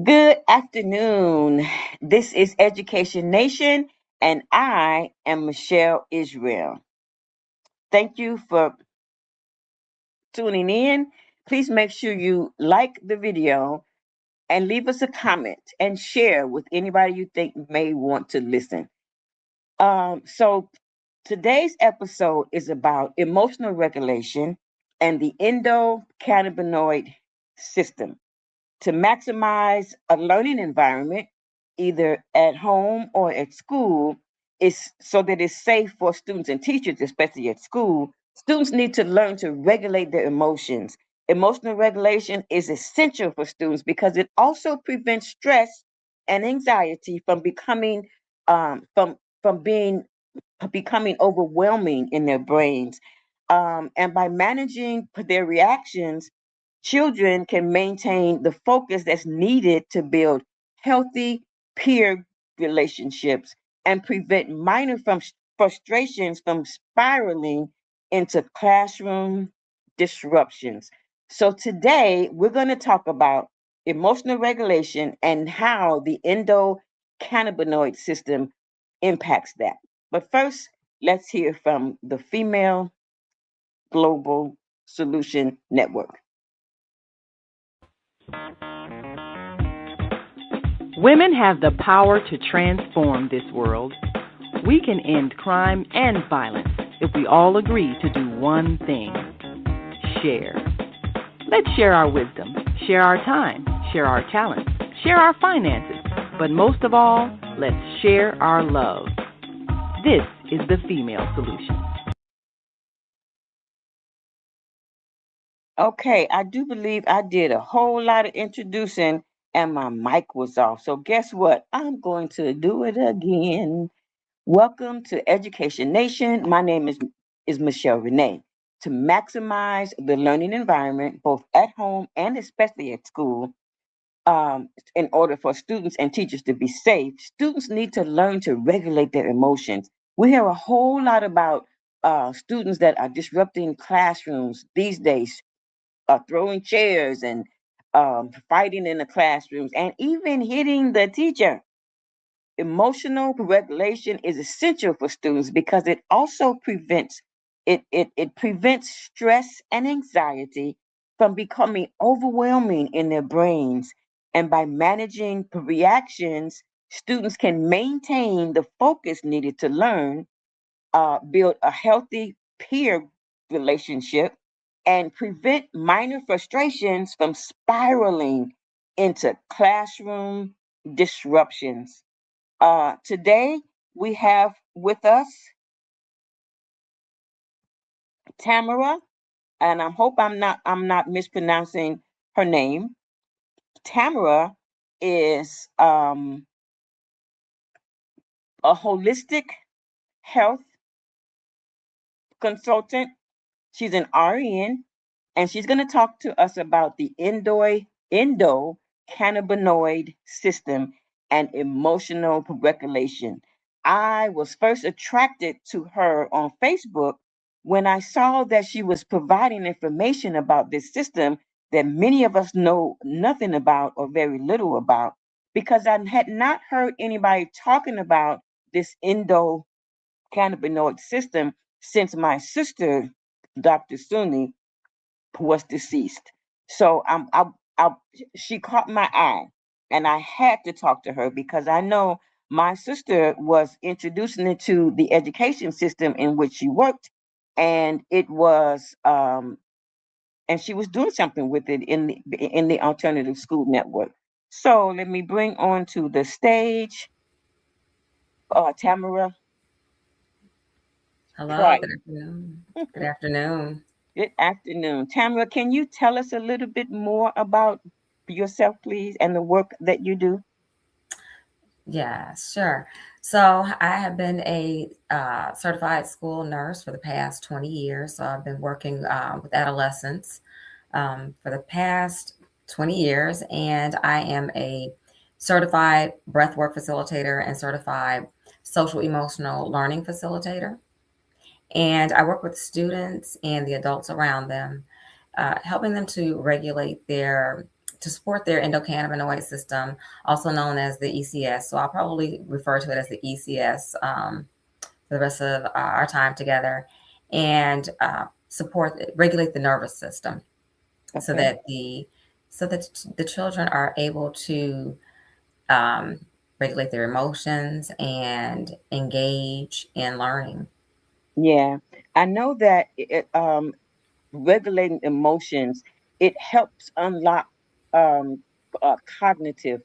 Good afternoon. This is Education Nation, and I am Michelle Israel. Thank you for tuning in. Please make sure you like the video and leave us a comment and share with anybody you think may want to listen. So today's episode is about emotional regulation and the endocannabinoid system. To maximize a learning environment, either at home or at school, is so that it's safe for students and teachers, especially at school. Students need to learn to regulate their emotions. Emotional regulation is essential for students because it also prevents stress and anxiety from becoming from being becoming overwhelming in their brains. And by managing their reactions, children can maintain the focus that's needed to build healthy peer relationships and prevent minor frustrations from spiraling into classroom disruptions. So, today we're going to talk about emotional regulation and how the endocannabinoid system impacts that. But first, let's hear from the Female Global Solution Network. Women have the power to transform this world. We can end crime and violence if we all agree to do one thing: share. Let's share our wisdom, share our time, share our talents, share our finances, but most of all, let's share our love. This is the Female Solution. Okay, I do believe I did a whole lot of introducing and my mic was off. So, guess what? I'm going to do it again. Welcome to Education Nation. My name is Michelle Renee. To maximize the learning environment, both at home and especially at school, in order for students and teachers to be safe, students need to learn to regulate their emotions. We hear a whole lot about students that are disrupting classrooms these days, throwing chairs and fighting in the classrooms and even hitting the teacher. Emotional regulation is essential for students because it also prevents it prevents stress and anxiety from becoming overwhelming in their brains. And by managing reactions, students can maintain the focus needed to learn, build a healthy peer relationship, and prevent minor frustrations from spiraling into classroom disruptions. Today we have with us Tamara, and I hope I'm not mispronouncing her name. Tamara is a holistic health consultant. She's an RN, and she's going to talk to us about the endocannabinoid system and emotional regulation. I was first attracted to her on Facebook when I saw that she was providing information about this system that many of us know nothing about or very little about, because I had not heard anybody talking about this endocannabinoid system since my sister, Dr. Suni, was deceased. So she caught my eye, and I had to talk to her because I know my sister was introducing it to the education system in which she worked, and and she was doing something with it in the alternative school network. So let me bring on to the stage Tamara Hello, good Pryor. afternoon. Good afternoon. Good afternoon. Tamara, can you tell us a little bit more about yourself, please, and the work that you do? Yeah, sure. So I have been a certified school nurse for the past 20 years. So I've been working with adolescents for the past 20 years, and I am a certified breathwork facilitator and certified social emotional learning facilitator. And I work with students and the adults around them, helping them to regulate their to support their endocannabinoid system, also known as the ECS. So I'll probably refer to it as the ECS for the rest of our time together, and regulate the nervous system, so Okay. that the children are able to um, regulate their emotions and engage in learning. Yeah. I know that regulating emotions, it helps unlock um, cognitive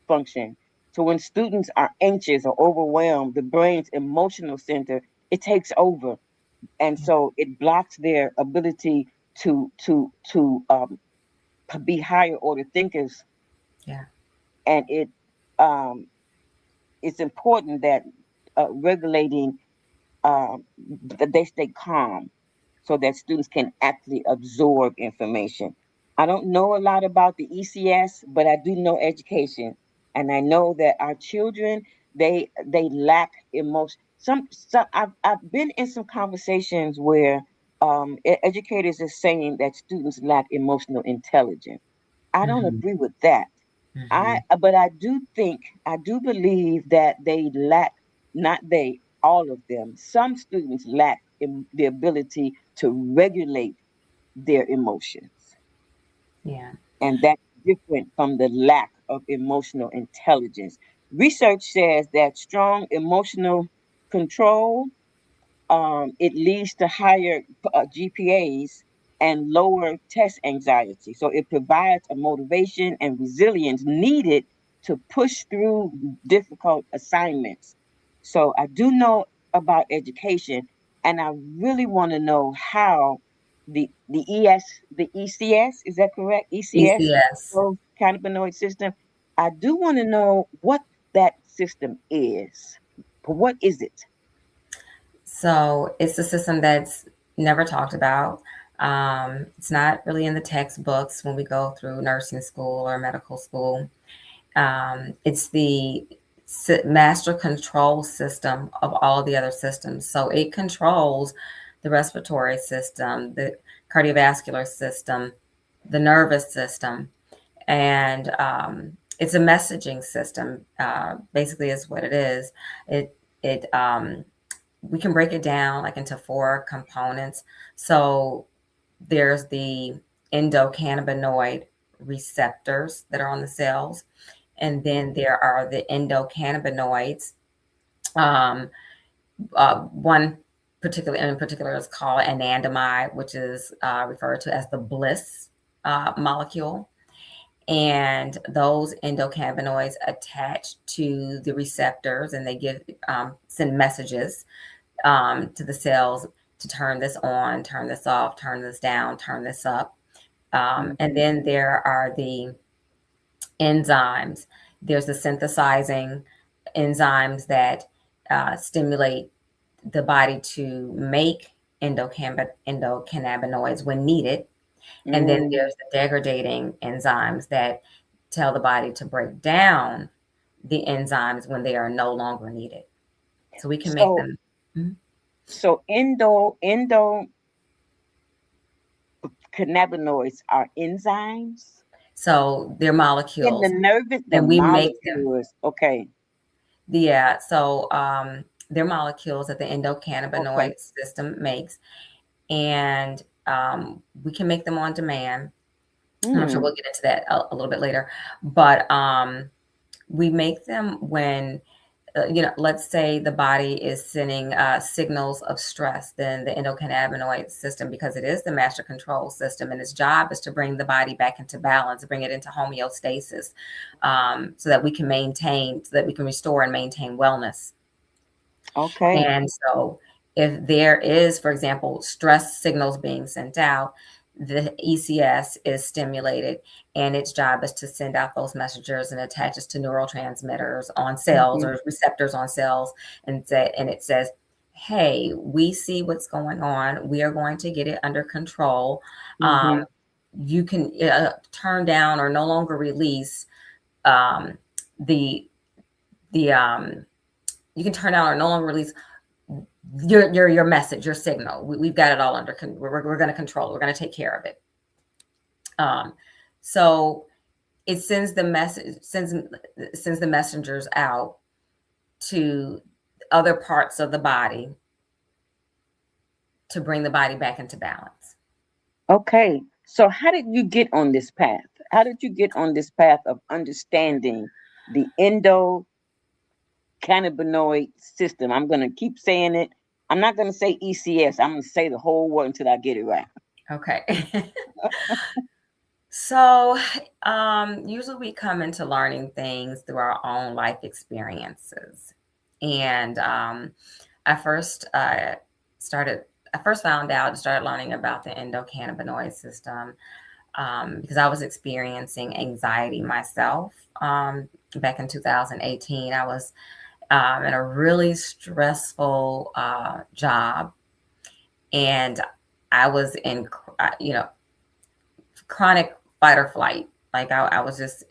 function. So when students are anxious or overwhelmed, the brain's emotional center, it takes over, and Yeah, so it blocks their ability to be higher order thinkers. yeah, And um, it's important that regulating that they stay calm so that students can actually absorb information. I don't know a lot about the ECS, but I do know education, and I know that our children they lack emotion. Some I've been in some conversations where educators are saying that students lack emotional intelligence. I don't hmm, agree with that. hmm, But I do believe that they lack, not they, all of them. Some students lack the ability to regulate their emotions, yeah. and that's different from the lack of emotional intelligence. Research says that strong emotional control, it leads to higher GPAs and lower test anxiety. So it provides a motivation and resilience needed to push through difficult assignments. So I do know about education, and I really want to know how the ECS, is that correct? ECS, ECS. cannabinoid system. I do want to know what that system is. What is it? So it's a system that's never talked about. It's not really in the textbooks when we go through nursing school or medical school. It's the master control system of all the other systems. So it controls the respiratory system, the cardiovascular system, the nervous system, and it's a messaging system. Basically, is what it is. It we can break it down like into four components. So there's the endocannabinoid receptors that are on the cells, and then there are the endocannabinoids. Um, one particular in particular is called anandamide, which is referred to as the bliss molecule. And those endocannabinoids attach to the receptors, and they send messages to the cells to turn this on, turn this off, turn this down, turn this up. And Mhm. then there are the enzymes. There's the synthesizing enzymes that stimulate the body to make endocannabinoids when needed. And then Mm. there's the degradating enzymes that tell the body to break down the enzymes when they are no longer needed. So we can make So them. Mhm. so endocannabinoids are enzymes So they're in the molecules, nervous, the and we make them. molecules. Okay. Yeah, so they're molecules that the Okay. endocannabinoid system makes, and we can make them on demand. And I'm sure Mm. we'll get into that a little bit later, but we make them when let's say the body is sending signals of stress, then the endocannabinoid system, because it is the master control system, and its job is to bring the body back into balance, bring it into homeostasis, so that we can restore and maintain wellness. Okay. And so, if there is, for example, stress signals being sent out, the ECS is stimulated, and its job is to send out those messengers and attaches to neurotransmitters on cells Mhm. or receptors on cells, and it says, "Hey, we see what's going on. We are going to get it under control. Um, Mhm. you can turn down or no longer release um, the the you can turn down or no longer release your message, your signal. We've got it all we're going to control. We're going to take care of it." Um, so it sends the message sends the messengers out to other parts of the body to bring the body back into balance. Okay. So how did you get on this path? How did you get on this path of understanding the endocannabinoid system? I'm going to keep saying it. I'm not going to say ECS. I'm going to say the whole word until I get it right. Okay. So, usually we come into learning things through our own life experiences. And I first started, I first found out and started learning about the endocannabinoid system because I was experiencing anxiety myself. Back in 2018, I was in a really stressful job, and I was in, chronic fight or flight. Like I was just,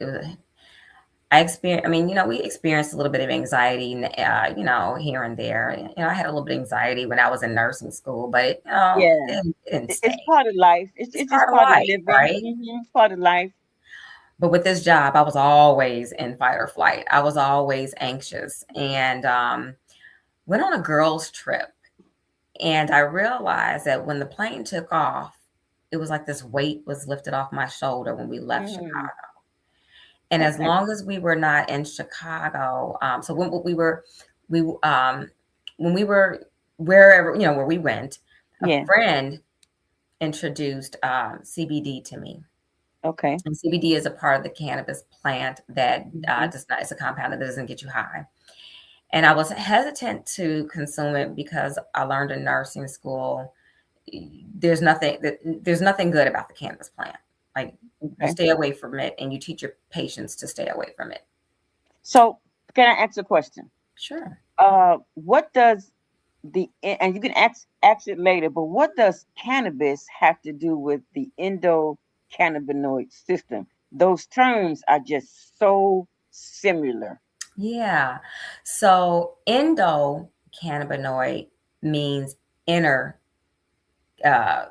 I experienced, I mean, we experienced a little bit of anxiety, here and there. I had a little bit of anxiety when I was in nursing school, but Yeah. it didn't It's stay. part of life. It's It's just part of part of life, living. right? It's part of life. But with this job, I was always in fight or flight. I was always anxious, and went on a girls' trip. And I realized that when the plane took off, it was like this weight was lifted off my shoulder when we left Mm, Chicago. And as okay. long as we were not in Chicago, so we when we were wherever where we went, a Yeah. friend introduced CBD to me, Okay. and CBD is a part of the cannabis plant that Hmm. does not. It's a compound that doesn't get you high. And I was hesitant to consume it because I learned in nursing school there's nothing good about the cannabis plant. Like, you Okay. stay away from it, and you teach your patients to stay away from it. So can I ask a question? Sure. What does and you can ask it later, but what does cannabis have to do with the endocannabinoid system? Those terms are just so similar. Yeah. So endocannabinoid means inner, uh,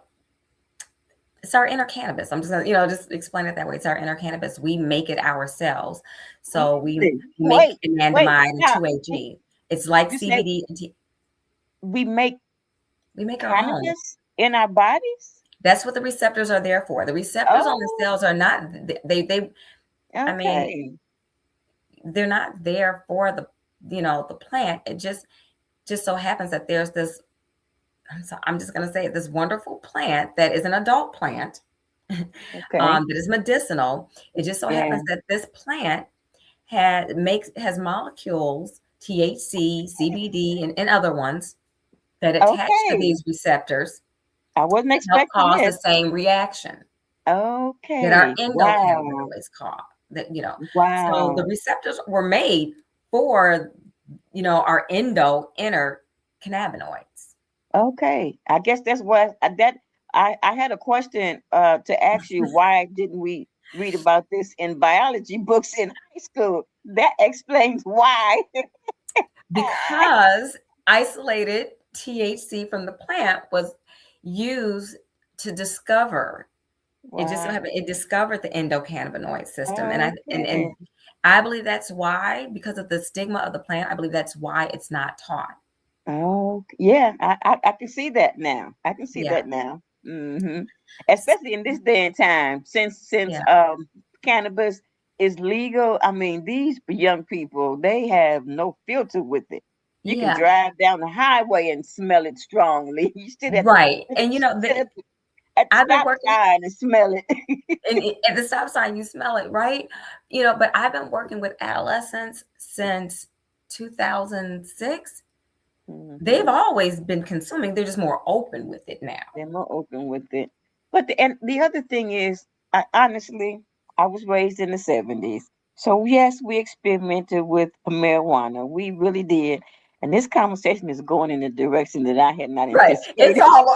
it's our inner cannabis. I'm just gonna, just explain it that way. It's our inner cannabis. We make it ourselves. So we Really? make Wait, anandamide and stop. 2-AG. It's like You said CBD. we make We make our own. cannabis in our bodies? That's what the receptors are there for. The receptors on the Oh, cells are not, I mean, okay. they're not there for the plant. It just so happens that there's this, I'm just going to say it, this wonderful plant that is an adult plant, Okay. that is medicinal. It just so Yeah. happens that this plant has molecules, THC, CBD, and other ones that attach to Okay. these receptors I wasn't to help expecting cause the this. same reaction that our Okay. Wow. endocannabinoids cause. So the Wow. receptors were made for our inner cannabinoids. Okay. I guess that's what that I had a question to ask you. Why didn't we read about this in biology books in high school? That explains why. Because isolated THC from the plant was used to discover. It just so Wow. happened it discovered the endocannabinoid system, and Okay. I believe that's why, because of the stigma of the plant, I believe that's why it's not taught. Oh, yeah. I can see that now. I can see Yeah, that now. Especially in this day and time, since yeah, cannabis is legal. I mean, these young people, they have no filter with it. You can yeah. drive down the highway and smell it strongly. You sit at the Right, and sit at the I've been stop working sign and smell it. and at the stop sign, you smell it, right? But I've been working with adolescents since 2006. They've Hmm. always been consuming. They're just more open with it now. They're more open with it. But the other thing is, honestly, I was raised in the 70s. So yes, we experimented with marijuana. We really did. And this conversation is going in a direction that I had not Right. It's anticipated. all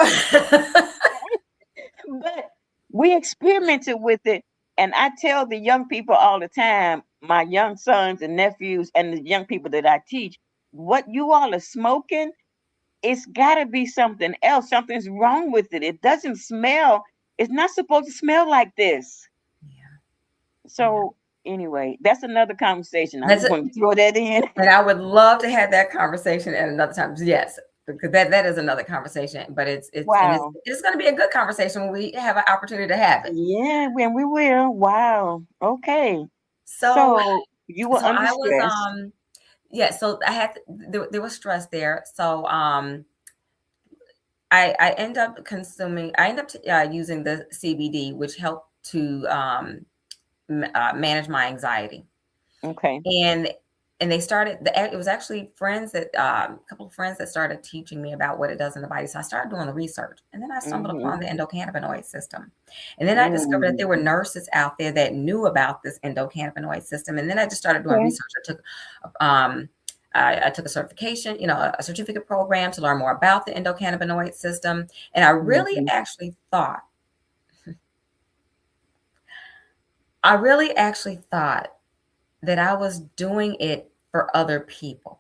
But we experimented with it. And I tell the young people all the time, my young sons and nephews and the young people that I teach, what you all are smoking, it's got to be something else. Something's wrong with it. It doesn't smell. It's not supposed to smell like this. Yeah. Yeah. So anyway, that's another conversation. I That's just it. want to throw that in. And I would love to have that conversation at another time. Yes, because that is another conversation. But Wow. it's going to be a good conversation when we have an opportunity to have it. Yeah, when we will. Wow. Okay. So So you were so under I was stress. yeah. So there was stress there. So I end up consuming. I end up using the CBD, which helped to manage my anxiety. Okay. and they started it was actually friends that a couple of friends that started teaching me about what it does in the body. So I started doing the research, and then I stumbled Mm-hmm. upon the endocannabinoid system, and then I discovered that Mm. there were nurses out there that knew about this endocannabinoid system, and then I just started doing Okay. research. Um I took a certification, a certificate program to learn more about the endocannabinoid system, and Mm-hmm. I really actually thought that I was doing it for other people.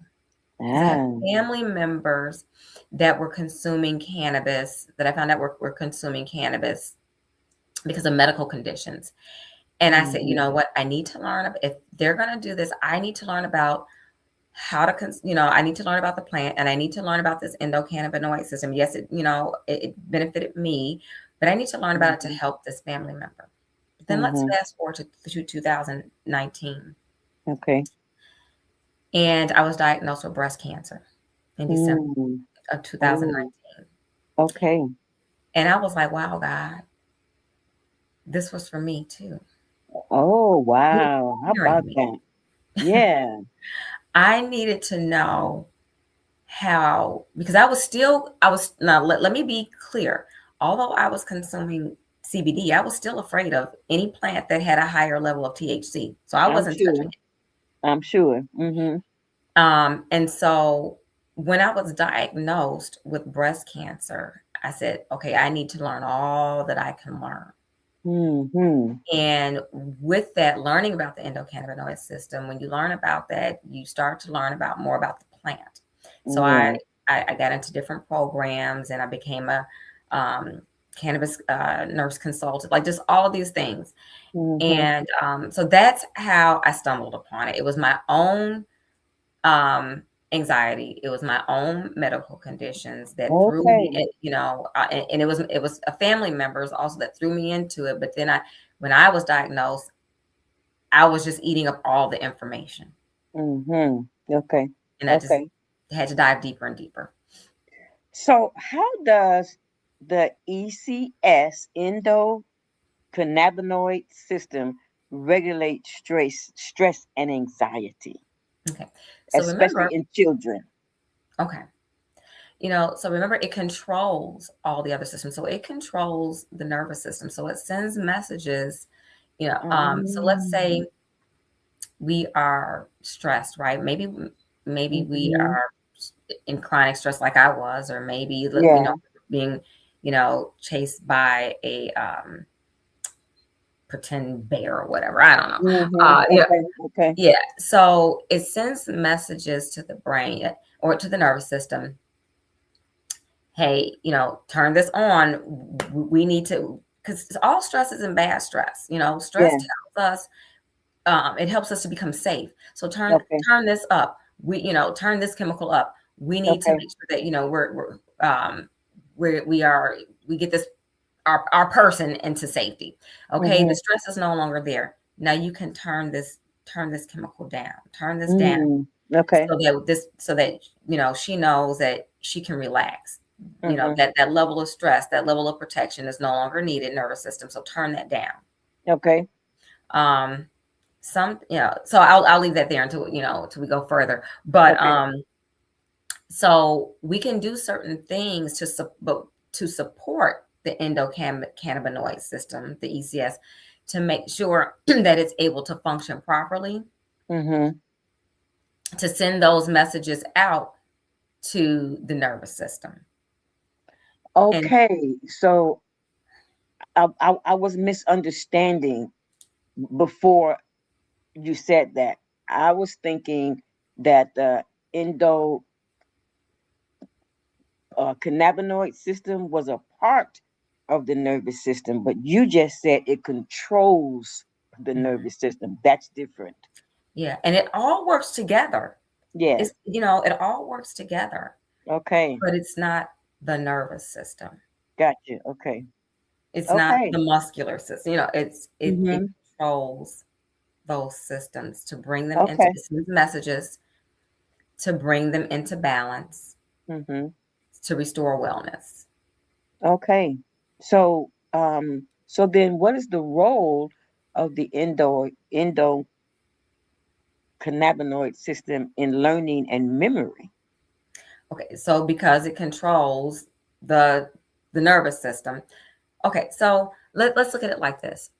Because I had Ah. family members that were consuming cannabis, that I found out were consuming cannabis because of medical conditions. And I said, you Mm-hmm. know what? I need to learn. If they're going to do this, I need to learn about how to, I need to learn about the plant, and I need to learn about this endocannabinoid system. Yes, it benefited me, but I need to learn about it to Mm-hmm. help this family member. But then let's Mm-hmm. fast forward to 2019. Okay. And I was diagnosed with breast cancer in December Mm. of Oh. 2019. Okay. And I was like, wow, God, this was for me too. Oh, You wow. How were hearing about me. that? Yeah. I needed to know how, because now let me be clear. Although I was consuming CBD, I was still afraid of any plant that had a higher level of THC. So I I'm wasn't touching sure. I'm sure. Mm-hmm. it. And so when I was diagnosed with breast cancer, I said, okay, I need to learn all that I can learn. Mm-hmm. And with that, learning about the endocannabinoid system, when you learn about that, you start to learn about more about the plant. So Yeah. I got into different programs, and I became a um, cannabis nurse consultant, like just all of these things. Mm-hmm. And so that's how I stumbled upon it. It was my own um, anxiety. It was my own medical conditions that threw me, Okay. and it was a family members also that threw me into it. But then when I was diagnosed, I was just eating up all the information, Mm-hmm. Okay. and I just Okay. had to dive deeper and deeper. So how does the ECS endocannabinoid system regulate stress and anxiety, Okay, so especially remember, in children? okay, so remember, it controls all the other systems. So it controls the nervous system. So it sends messages. So let's say Mm. we are stressed, right? Maybe we Mm-hmm. are in chronic stress like I was, or maybe Yeah. being chased by a pretend bear or whatever. I don't know. Mm-hmm. Yeah, Okay. Okay. yeah. So it sends messages to the brain or to the nervous system. Hey, turn this on. We need to, because all stress isn't bad stress. Stress Yeah. tells us, it helps us to become safe. So Okay. turn this up. Turn this chemical up. We need to Okay. make sure that we get this our person into safety. Okay, the Mm-hmm. stress is no longer there. Now you can turn this chemical down. Turn this down Mm. Okay. so that she knows that she can relax. Mm-hmm. That level of stress, that level of protection is no longer needed. Nervous system. So turn that down. Okay. Um, so I'll leave that there until we go further. But Okay. so we can do certain things to support the endocannabinoid system, the ECS, to make sure that it's able to function properly, Mm-hmm. to send those messages out to the nervous system. And Okay. So I was misunderstanding before you said that. I was thinking that the endo cannabinoid system was a part of the nervous system, but you just said it controls. the nervous system. That's different. Yeah, and it all works together. Yeah. It's, it all works together, Okay. but it's not the nervous system. Gotcha. Okay. It's not Okay. the muscular system. It Mhm. controls those systems to bring them into, Okay. it sends messages to bring them into balance, Mhm. to restore wellness. Okay. So so then what is the role of the endocannabinoid system in learning and memory? Okay, so because it controls the the nervous system. Okay, so let's look at it like this.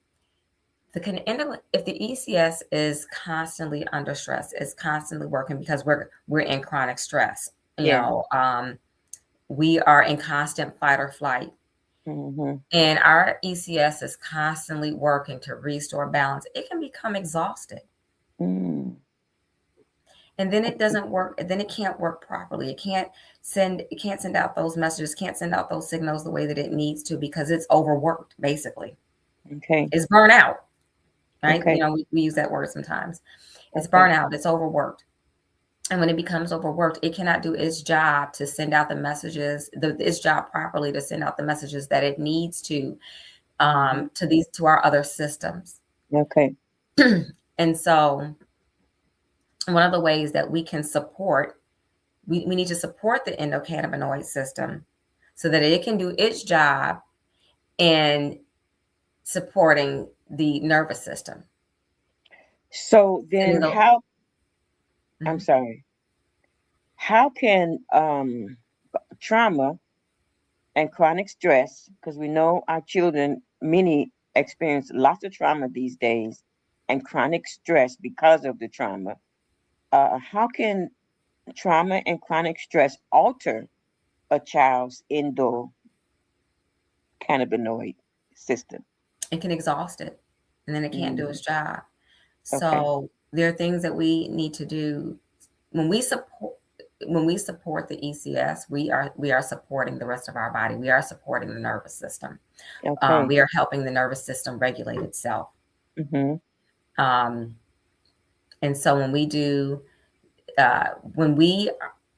If the ECS is constantly under stress, it's constantly working because we're in chronic stress. Yeah. We are in constant fight or flight, Mhm. and our ECS is constantly working to restore balance. It can become exhausted, Mm. and then it doesn't work. Then it can't work properly. It can't send out those messages, can't send out those signals the way that it needs to because it's overworked. Basically, Okay. it's burnout. Right? Okay. We use that word sometimes. It's Okay. burnout. It's overworked. And when it becomes overworked, it cannot do its job to send out the messages, its job properly to send out the messages that it needs Mhm. to our other systems. Okay. And so one of the ways that we can support, we need to support the endocannabinoid system so that it can do its job in supporting the nervous system. So then Sending those, how I'm mhm. sorry. How can trauma and chronic stress, because we know our children, many experience lots of trauma these days and chronic stress because of the trauma. How can trauma and chronic stress alter a child's endocannabinoid system? It can exhaust it, and then it can't do its Mm, job. okay. So there are things that we need to do when we support the ECS. We are supporting the rest of our body. We are supporting the nervous system. Okay. We are helping the nervous system regulate itself. Mm-hmm. Um, and so when we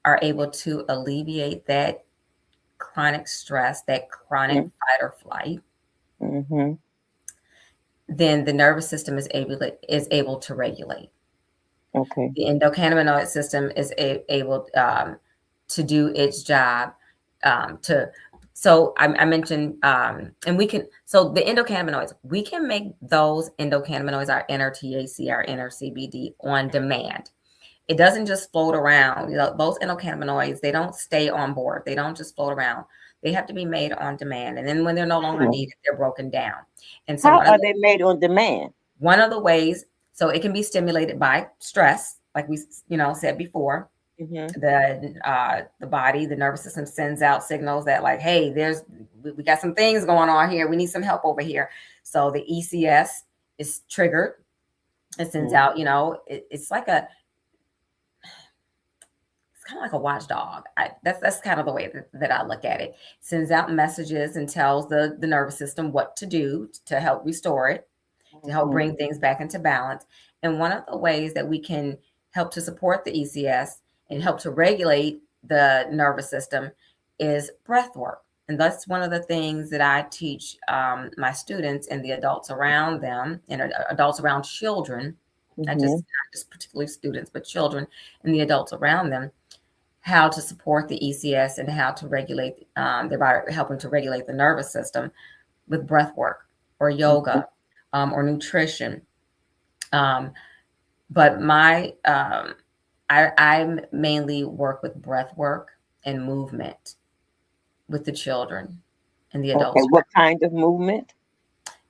are able to alleviate that chronic stress, that chronic fight or flight, Mm-hmm. then the nervous system is able to regulate. Okay. The endocannabinoid system is able to do its job to. So I mentioned, and we can. So the endocannabinoids, we can make those endocannabinoids, our NR-THC, our NR-CBD, on demand. It doesn't just float around. Those endocannabinoids, they don't stay on board. They don't just float around. They have to be made on demand, and then when they're no longer Oh. needed, they're broken down. And so How are they made on demand? one of the ways, so it can be stimulated by stress, like we said before. Mm-hmm. The body, the nervous system sends out signals that like, hey, we got some things going on here. We need some help over here. So the ECS is triggered. It sends Mm-hmm. out, it's kind of like a watchdog. That's kind of the way that I look at it. Sends out messages and tells the nervous system what to do to help restore it, to help Mm-hmm. bring things back into balance. And one of the ways that we can help to support the ECS and help to regulate the nervous system is breath work. And that's one of the things that I teach my students and the adults around them, and adults around children, Mm-hmm. not just particularly students, but children and the adults around them, how to support the ECS and how to regulate their body, helping to regulate the nervous system with breath work or Mm-hmm. yoga or nutrition. Um, but I mainly work with breath work and movement with the children and the Okay. adults. What kind of movement?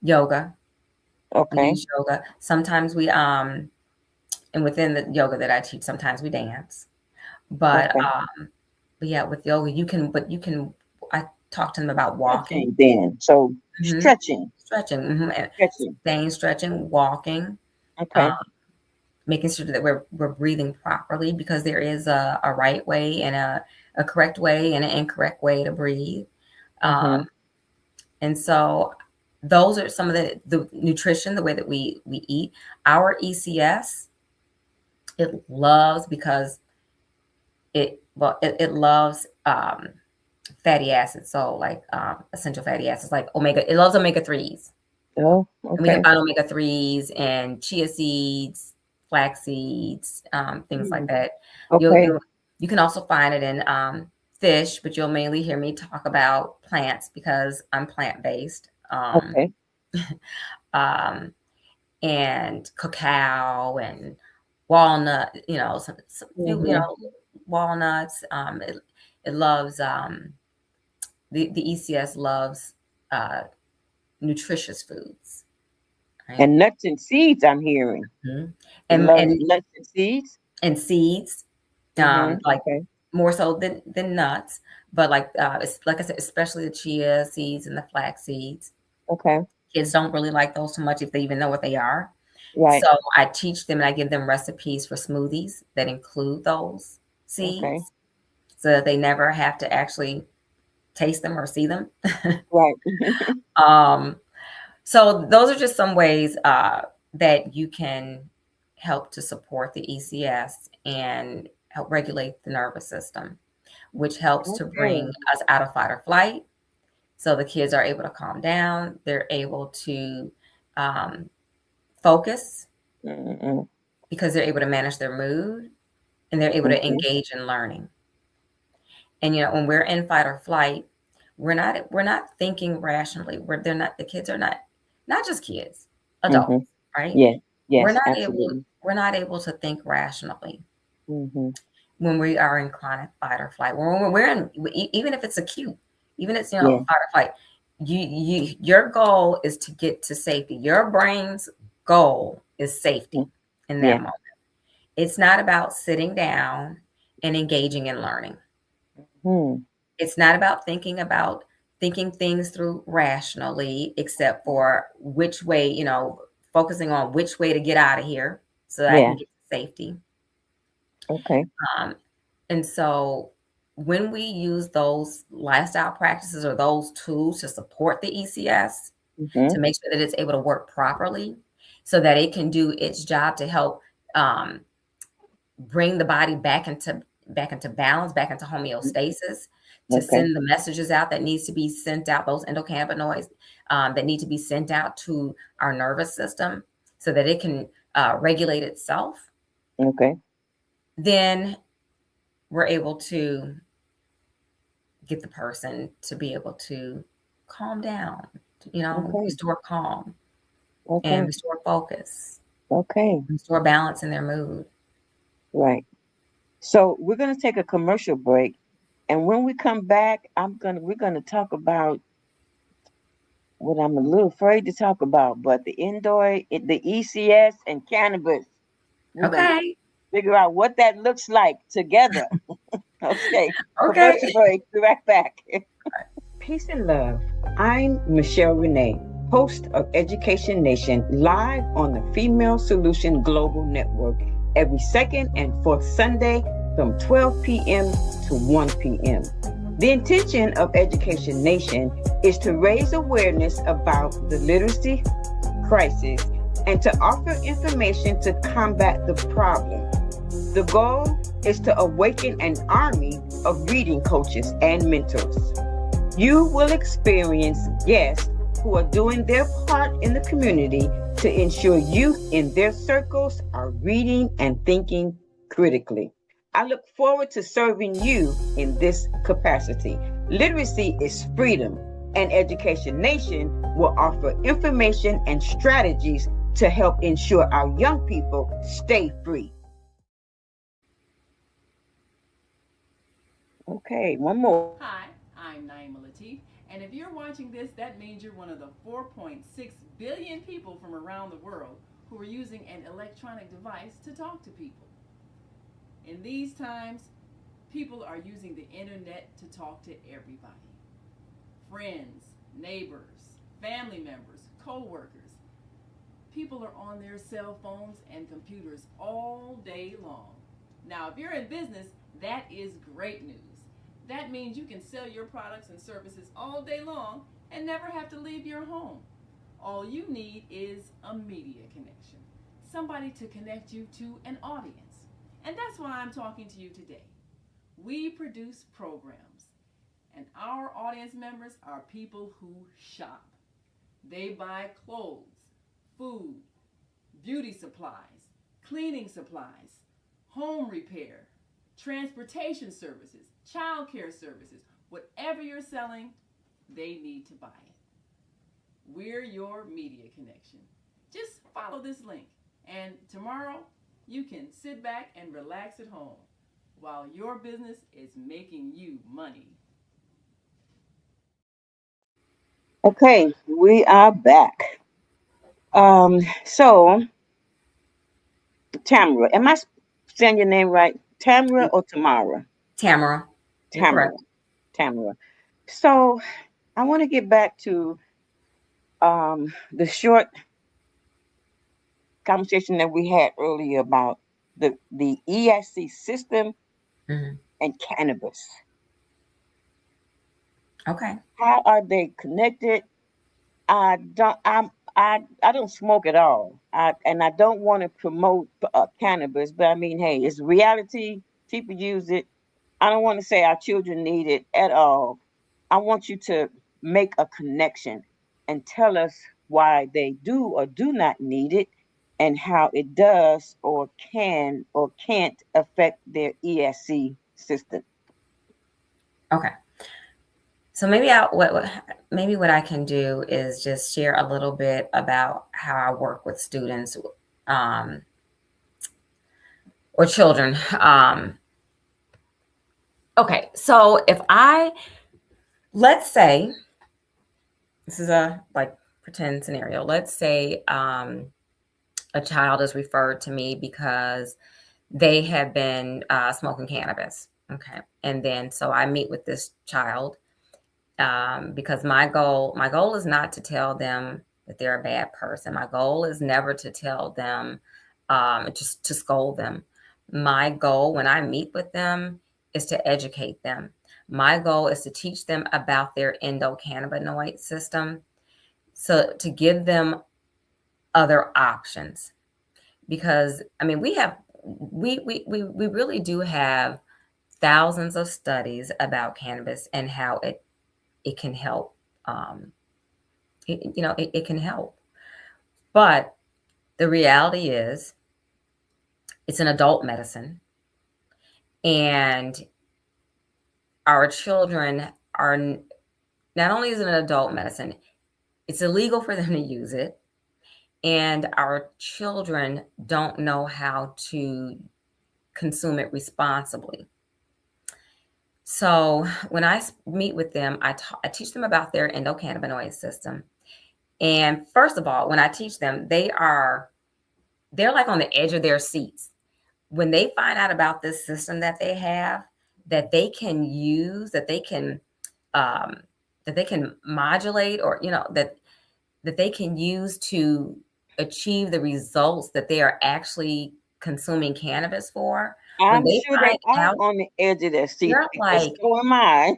Yoga, we Okay. use yoga. Sometimes and within the yoga that I teach, sometimes we dance. But Okay. but yeah, with yoga, I talk to them about walking, Stretching then. So hmm stretching. stretching, and Stretching. staying, stretching, walking, um, Okay. making sure that we're breathing properly because there is a right way and a correct way and an incorrect way to breathe. Mm-hmm. Um, and so those are some of the nutrition, the way that we eat. Our ECS, it loves because it loves fatty acids. So like essential fatty acids, like omega. It loves omega 3s. Oh, And we can okay. find omega 3s and chia seeds, flax seeds, things like Mm, that. You'll, okay. you'll you can also find it in fish, but you'll mainly hear me talk about plants because I'm plant based. Okay. Um, and cacao and walnut, some Mm-hmm. walnuts. It loves the ECS loves uh, nutritious foods, right? And nuts and seeds, I'm hearing. Mhm. It And loves and nuts and seeds. and seeds, Mm-hmm. like Okay. more so than nuts, but like it's like I said, especially the chia seeds and the flax seeds. Okay. Kids don't really like those too much if they even know what they are. Right. So I teach them and I give them recipes for smoothies that include those Okay. seeds so that they never have to actually taste them or see them. Right. um, so those are just some ways that you can help to support the ECS and help regulate the nervous system, which helps to bring Okay. us out of fight or flight. So the kids are able to calm down. They're able to um, focus Mm-mm. because they're able to manage their mood and they're able to Mm-hmm. engage in learning. And when we're in fight or flight, we're not thinking rationally. They're not, the kids are not just kids, Mm-hmm. adults, right? Yeah. We're Yes, not able absolutely. we're not able to think rationally Mm-hmm. when we are in chronic fight or flight. When we're in, even if it's acute, even if it's Yeah. fight or flight, your goal is to get to safety. Your brain's goal is safety Mm. in that Yeah. moment. It's not about sitting down and engaging in learning. Hmm. It's not about thinking things through rationally, except for which way, focusing on which way to get out of here so that I Yeah. can get to safety. Okay. Um, and so when we use those lifestyle practices or those tools to support the ECS, Mm-hmm. to make sure that it's able to work properly so that it can do its job to help um, bring the body back into balance, back into homeostasis, to Okay. send the messages out that needs to be sent out, those endocannabinoids that need to be sent out to our nervous system so that it can regulate itself, Okay. then we're able to get the person to be able to calm down, Okay. restore calm and Okay. restore focus, Okay. restore balance in their mood. Right. So we're gonna take a commercial break, and when we come back, we're gonna talk about what I'm a little afraid to talk about, but the ECS and cannabis. We're gonna Okay. figure out what that looks like together. Okay. Okay. Commercial break. Be right back. Peace and love. I'm Michelle Renee, host of Education Nation, live on the Female Solution Global Network every second and fourth Sunday from 12 p.m. to 1 p.m. The intention of Education Nation is to raise awareness about the literacy crisis and to offer information to combat the problem. The goal is to awaken an army of reading coaches and mentors. You will experience guests who are doing their part in the community to ensure youth in their circles are reading and thinking critically. I look forward to serving you in this capacity. Literacy is freedom, and Education Nation will offer information and strategies to help ensure our young people stay free. Okay, one more. Hi, I'm Naima Latif, and if you're watching this, that means you're one of the 4.6 billion people from around the world who are using an electronic device to talk to people. In these times, people are using the internet to talk to everybody: friends, neighbors, family members, co workers. People are on their cell phones and computers all day long. Now, if you're in business, that is great news. That means you can sell your products and services all day long and never have to leave your home. All you need is a media connection, somebody to connect you to an audience. And that's why I'm talking to you today. We produce programs, and our audience members are people who shop. They buy clothes, food, beauty supplies, cleaning supplies, home repair, transportation services, child care services. Whatever you're selling, they need to buy it. We're your media connection. Just follow this link, and tomorrow you can sit back and relax at home while your business is making you money. Okay, we are back. So Tamara, am I saying your name right? Tamara or Tamara? Tamara, you're Tamara. correct. Tamara. So I want to get back to the short conversation that we had earlier about the ESC system Hmm. and cannabis. Okay. How are they connected? I don't smoke at all. I don't want to promote cannabis, but I mean, hey, it's reality. People use it. I don't want to say our children need it at all. I want you to make a connection and tell us why they do or do not need it and how it does or can or can't affect their ESC system. Okay. So maybe maybe what I can do is just share a little bit about how I work with students, um, or children. Okay, so if I let's say this is a like pretend scenario. Let's say a child is referred to me because they have been smoking cannabis. Okay, and then so I meet with this child, because my goal is not to tell them that they're a bad person. My goal is never to tell them, just to scold them. My goal when I meet with them is to educate them. My goal is to teach them about their endocannabinoid system, so to give them other options. Because I mean, we really do have thousands of studies about cannabis and how it can help. Um, it can help. But the reality is, it's an adult medicine, and our children are not only is it an adult medicine, it's illegal for them to use it, and our children don't know how to consume it responsibly. So when I meet with them, I teach them about their endocannabinoid system. And first of all, when I teach them, they're like on the edge of their seats when they find out about this system that they have, that they can use, um, that they can modulate, or that they can use to achieve the results that they are actually consuming cannabis for. When I'm they sure they find are out, on the edge of their seat they're because like, so am I.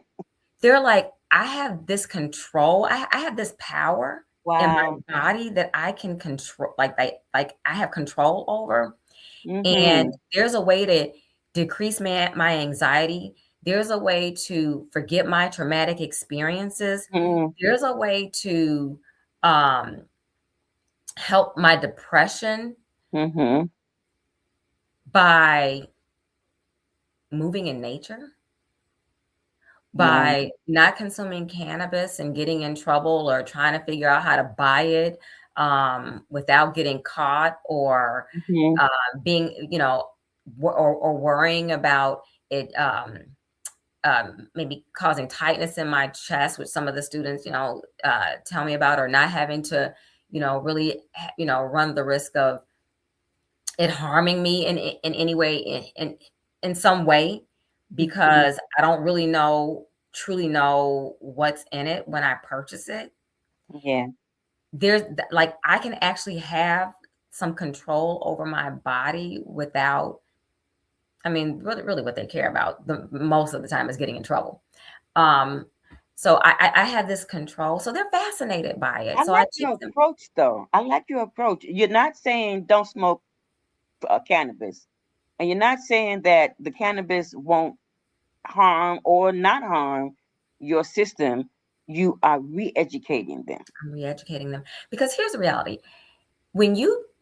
I have this control. I have this power in Wow. my body that I can control, like I have control over. And Mm-hmm. there's a way to decrease my anxiety. There's a way to forget my traumatic experiences. Mm-hmm. There's a way to um, help my depression Mm-hmm. by moving in nature, Wow. by not consuming cannabis and getting in trouble or trying to figure out how to buy it, without getting caught, or Mm-hmm. being, or worrying about it, maybe causing tightness in my chest, which some of the students, tell me about, or not having to, really, run the risk of it harming me in any way, in some way, Mm-hmm. because I don't really truly know what's in it when I purchase it. Yeah. There's like I can actually have some control over my body without. I mean, really, really, what they care about the most of the time is getting in trouble. Um, So I have this control. So they're fascinated by it. I So I like teach your them. approach, though. I like your approach. You're not saying don't smoke cannabis, and you're not saying that the cannabis won't harm or not harm your system. You are re-educating them. I'm re-educating them because here's the reality. When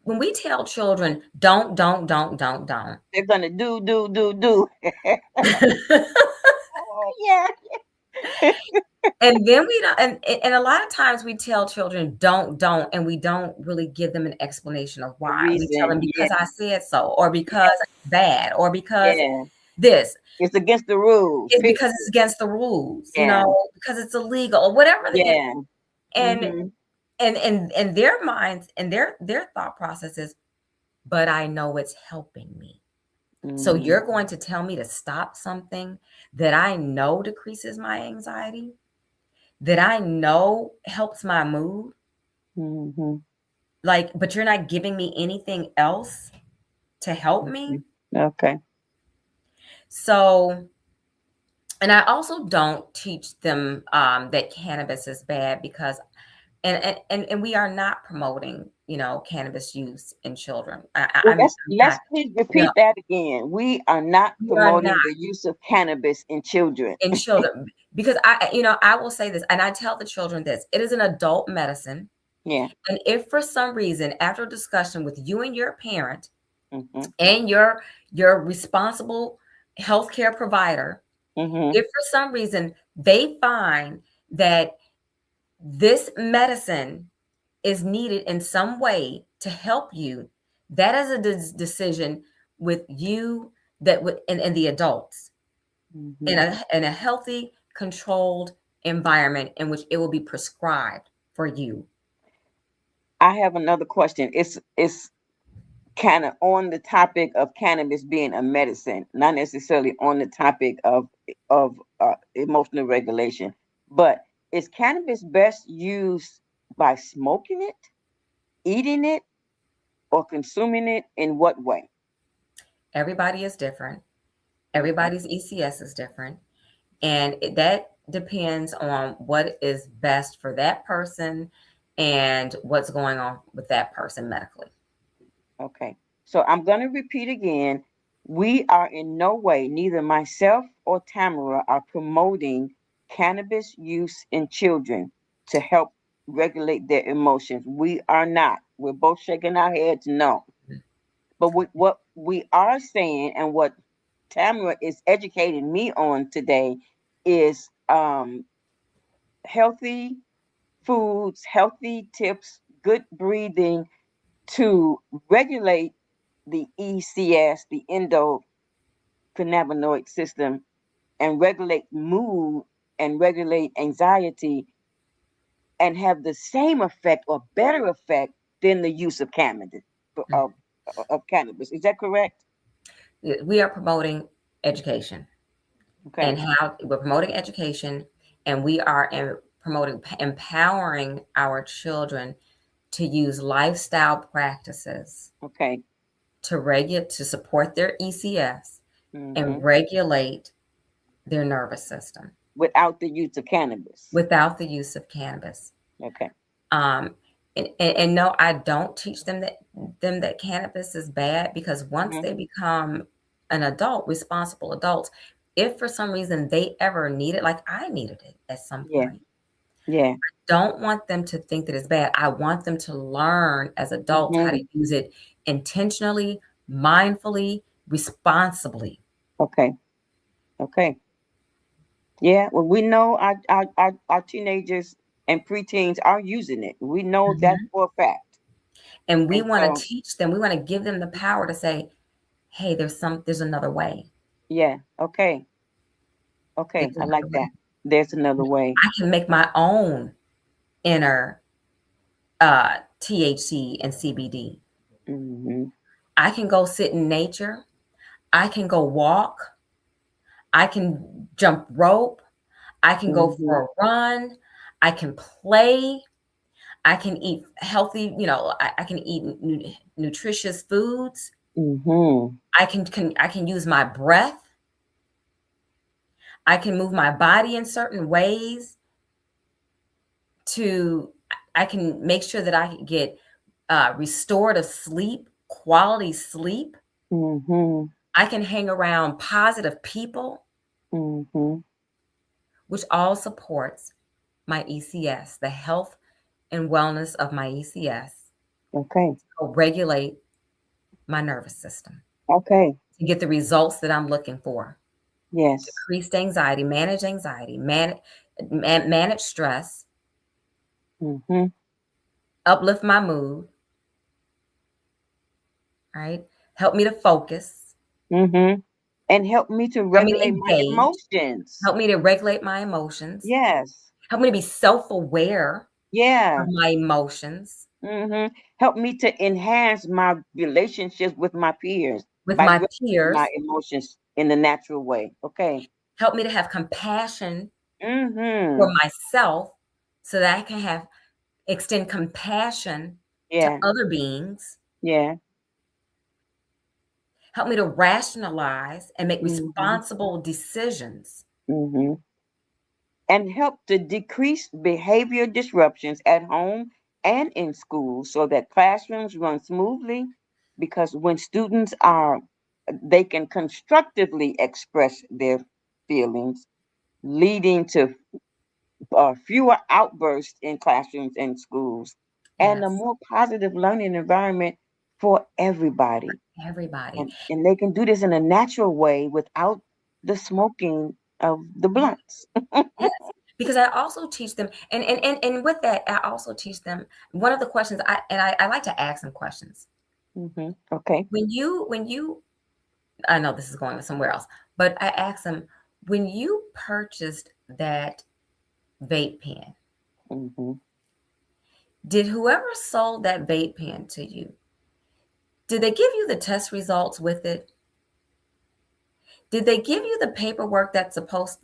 we tell children don't, They're gonna do. Oh yeah. and then we don't, and a lot of times we tell children don't, and we don't really give them an explanation of A why. We tell reason. them Yeah, because I said so, or because it's bad, or because yeah. this. It's against the rules. It's Period. because it's against the rules, Yeah, because it's illegal or whatever yeah. and Mhm. and their minds and their thought process is, but I know it's helping me. So Mhm. you're going to tell me to stop something that I know decreases my anxiety, that I know helps my mood, Mhm. like, but you're not giving me anything else to help me. Mhm. Okay. So, and I also don't teach them that cannabis is bad because and we are not promoting cannabis use in children. Well, I'm let's not. please No, repeat that again. We are not we are not promoting the use of cannabis in children. in children because I will say this, and I tell the children this: it is an adult medicine, Yeah. and if for some reason, after a discussion with you and your parent Mhm. and your responsible healthcare provider, Mhm. if for some reason they find that this medicine is needed in some way to help you, that is a decision with you that would and the adults Mhm. in a healthy, controlled environment in which it will be prescribed for you. I have another question. It's kind of on the topic of cannabis being a medicine, not necessarily on the topic of emotional regulation. But is cannabis best used by smoking it, eating it, or consuming it? In what way? Everybody is different. Okay. Everybody's ECS is different, and that depends on what is best for that person and what's going on with that person medically. Okay. So I'm going to repeat again. We are in no way, neither myself or Tamara are promoting cannabis use in children to help regulate their emotions. We are not. We're both shaking our heads no. But what we are saying and what Tamara is educating me on today is healthy foods, healthy tips, good breathing to regulate the ECS, the endocannabinoid system, and regulate mood and regulate anxiety and have the same effect or better effect than the use of cannabis. Of, of cannabis, is that correct? We are promoting education and Okay. how we're promoting education, and we are promoting empowering our children to use lifestyle practices Okay. to regulate to support their ECS Hmm. and regulate their nervous system Without the use of cannabis. without the use of cannabis. Okay. Um, and no, I don't teach them that cannabis is bad because once Hmm. they become an adult, responsible adults, if for some reason they ever need it, like I needed it at some Yeah. point, Yeah. don't want them to think that it's bad. I want them to learn as adults how to Hmm. use it intentionally, mindfully, responsibly. Okay. Okay. Yeah, well, we know our teenagers and preteens are using it. We know that Mhm. for a fact. And we And want to so, teach them, we want to give them the power to say, hey, there's another way. yeah, okay, There's okay, I like another way. that. There's another way. I can make my own inner THC and CBD. Hmm. I can go sit in nature. I can go walk. I can jump rope. I can go Hmm. for a run. I can play. I can eat healthy, I can eat nutritious foods. Hmm. I can use my breath. I can move my body in certain ways to I can make sure that I can get restorative sleep, quality sleep. Mhm. I can hang around positive people, Mhm. which all supports my ECS, the health and wellness of my ECS, Okay. to regulate my nervous system, Okay. to get the results that I'm looking for. Yes. Decreased anxiety, manage stress, Mhm. uplift my mood, right? Help me to focus, Mhm. And help me to help me to regulate my engage, emotions. help me to regulate my emotions, Yes. help me to be self aware of Yeah. my emotions Help me to enhance my relationships with my peers with by my regulating my peers, emotions in the natural way. Okay. help me to have compassion for Mhm. myself so that I can extend compassion to Yeah. other beings, Yeah. help me to rationalize and make Mhm. responsible decisions. Mhm. And help to decrease behavior disruptions at home and in school so that classrooms run smoothly, because when students are they can constructively express their feelings, leading to fewer outbursts in classrooms and schools, and a Yes, more positive learning environment for everybody. everybody. And they can do this in a natural way without the smoking of the Yes, blunts. yes. Because I also teach them, and with that, I also teach them one of the questions I like to ask them questions. Okay. When you I know this is going somewhere else, but I ask them, when you purchased that vape pen, Hmm. did whoever sold that vape pen to you, did they give you the test results with it? Did they give you the paperwork that's supposed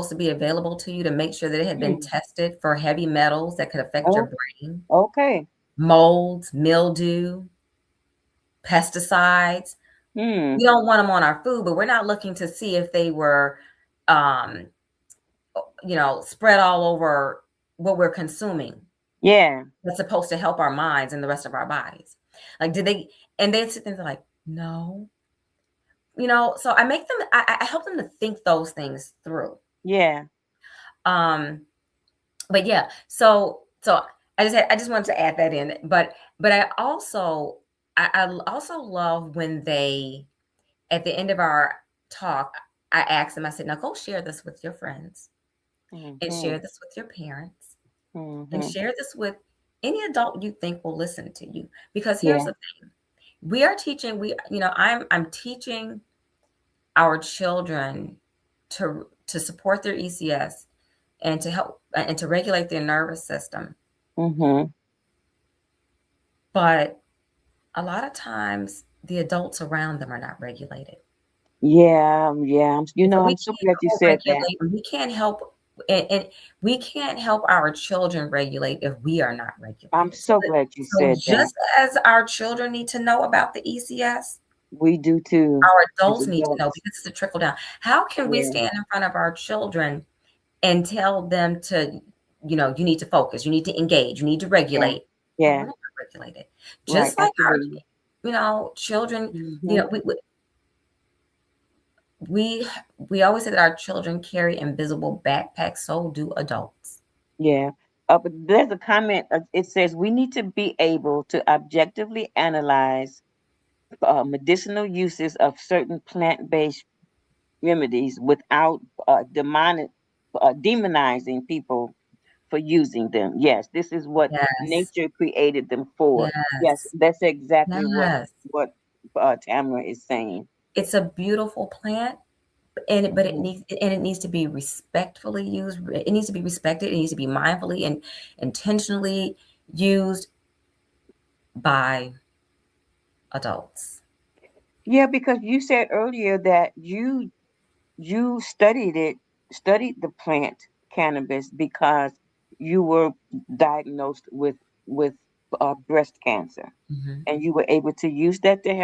to be available to you to make sure that it had been Hmm. tested for heavy metals that could affect your Oh, brain, okay. molds, mildew, pesticides? Hmm. We don't want them on our food, but we're not looking to see if they were, um, spread all over what we're consuming. Yeah. That's supposed to help our minds and the rest of our bodies. Like, did they? And they sit there and they're like, no. So I make them. I help them to think those things through. Yeah. Um, but yeah, so I just wanted to add that in. But I also love when they, at the end of our talk, I ask them. I said, now go share this with your friends, and Hmm. share this with your parents, and Hmm. share this with any adult you think will listen to you. Because here's Yeah. the thing: we are teaching. I'm teaching our children to support their ECS and to help and to regulate their nervous system. Hmm. But a lot of times the adults around them are not regulated. Yeah. Yeah. And so we I'm so glad can't you said that. co-regulate, and and we can't help our children regulate if we are not I'm regulated. So, so glad you so said that. just as our children need to know about the ECS, We do too, our as adults need to know, adults. because it's a trickle down. How can we Yeah. stand in front of our children and tell them to, you need to focus, you need to engage, you need to Yeah. regulate, but we're Yeah. not regulated? Right. Just like Absolutely. children, you Hmm. know, we we always say that our children carry invisible backpacks, so do adults. Yeah. But there's a comment. It says we need to be able to objectively analyze medicinal uses of certain plant-based remedies without demonizing people for using them. Yes, this is what Yes, nature created them for. Yes, yes, that's exactly yes. what Tamara is saying. It's a beautiful plant, but it Mhm. needs to be respectfully used. It needs to be respected. It needs to be mindfully and intentionally used by adults. Yeah, because you said earlier that you studied the plant cannabis because you were diagnosed with breast cancer, Mhm. and you were able to use that to It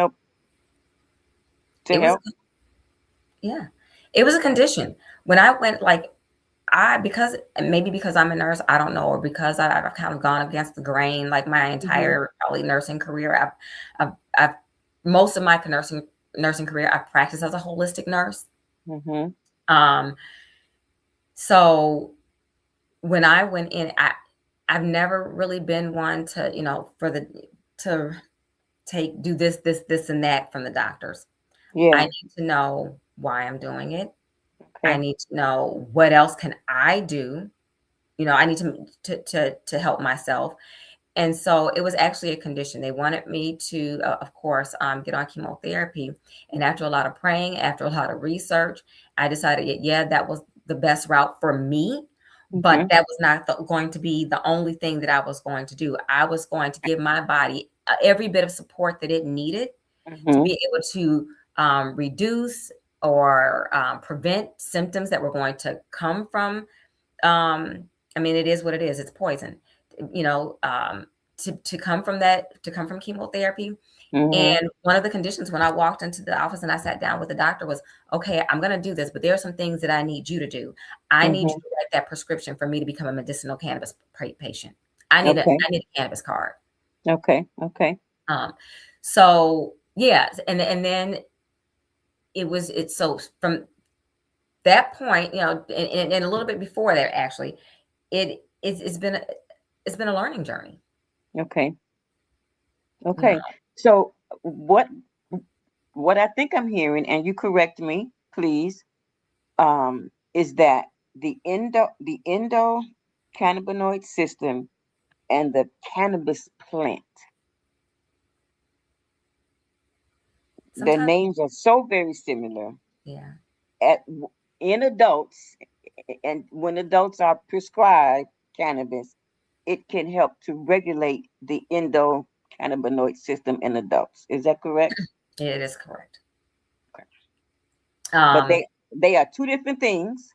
was help. Yeah, it was a condition. When I went, like, because maybe because I'm a nurse, I don't know, or because I've kind of gone against the grain, like my Mm-hmm. entire probably nursing career. I've most of my nursing career, I've practiced as a holistic nurse. Mm-hmm. Um, so when I went in, I've never really been one to, to do this, and that from the doctors. I Yeah. need to know why I'm doing it. I Okay. need to know what else can I do. I need to help myself. And so it was actually a condition. They wanted me to, of course, get on chemotherapy. And after a lot of praying, after a lot of research, I decided, yeah, that was the best route for me. But Mm-hmm. that was not going to be the only thing that I was going to do. I was going to give my body every bit of support that it needed to Mm-hmm. be able to reduce or prevent symptoms that were going to come from. um, I mean, it is what it is. It's poison. You know, um, to come from that, to come from chemotherapy. Mm-hmm. And one of the conditions when I walked into the office and I sat down with the doctor was, okay, I'm going to do this, but there are some things that I need you to do. I need you Mm-hmm. to write that prescription for me to become a medicinal cannabis patient. Okay. I need a cannabis card. Okay. Okay. Um, so yeah, and then it's so from that point, and a little bit before that, actually, it's been a learning journey. Okay. You know, Okay. So what I think I'm hearing, and you correct me, please, is that the cannabinoid system and the cannabis plant, their sometimes, names are so very similar yeah, at in adults, and when adults are prescribed cannabis, it can help to regulate the endocannabinoid system in adults. Is that correct? it is correct. Okay. But Um, they are two different things.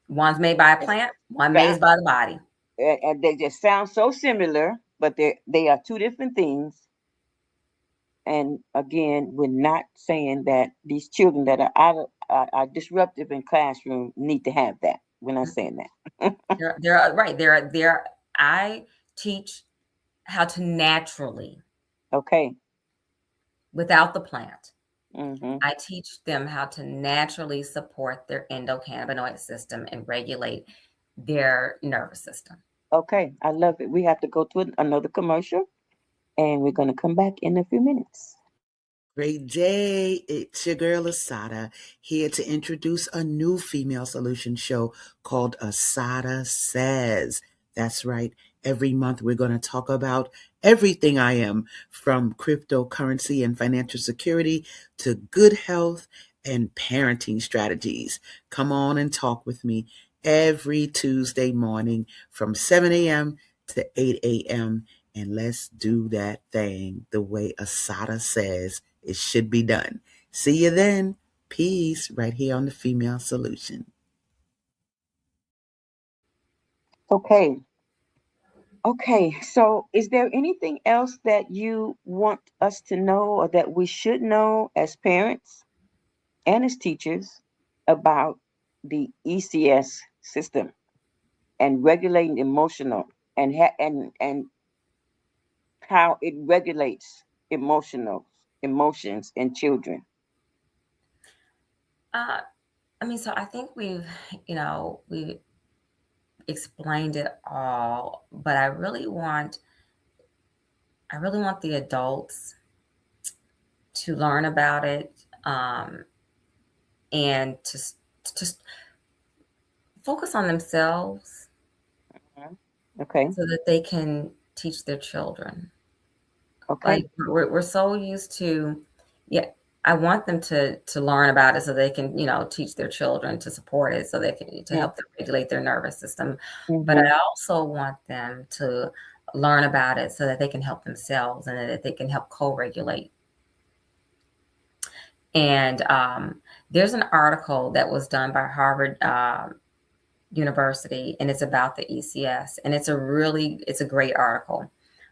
one's made by a It's plant, one fa- made by the body. and they just sound so similar, but they are two different things. And again, we're not saying that these children that are are disruptive in classroom need to have that. We're not saying that. They're right. They're I teach how to naturally, Okay. without the plant. Hmm. I teach them how to naturally support their endocannabinoid system and regulate their nervous system. Okay. I love it. We have to go to another commercial, and we're going to come back in a few minutes. Great day. It's your girl Asada here to introduce a new female solution show called Asada Says. That's right. Every month we're going to talk about everything I am, from cryptocurrency and financial security to good health and parenting strategies. Come on and talk with me every Tuesday morning from 7 a.m. to 8 a.m. And let's do that thing the way Asada says it should be done. See you then. Peace right here on the Female Solution. Okay. Okay. So, is there anything else that you want us to know or that we should know as parents and as teachers about the ECS system and regulating emotional and how it regulates emotions in children? Uh, I mean, so I think we explained it all, but I really want the adults to learn about it, and to focus on themselves Mhm. Okay. so that they can teach their children. Like Okay. we're so used to, yeah. I want them to learn about it so they can, teach their children to support it, so they can to Yeah. help them regulate their nervous system. But Mm-hmm. I also want them to learn about it so that they can help themselves and that they can help co-regulate. And there's an article that was done by Harvard University, and it's about the ECS, and it's a great article.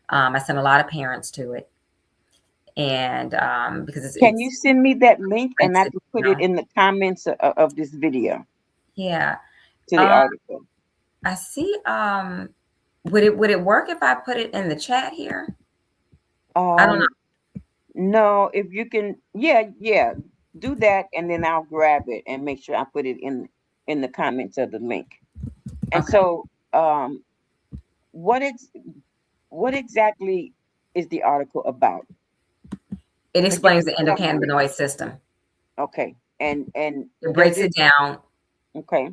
I sent a lot of parents to it, and because Can you send me that link and breaks I it can put it down. in the comments of this video? Yeah. to the article. I see. Would it work if I put it in the chat here? I don't know. No, if you can, yeah, do that, and then I'll grab it and make sure I put it in the comments of the link. And Okay. so, what ex what exactly is the article about? It Like, give explains us the a summary. endocannabinoid system. Okay, and It does breaks it? it down. Okay,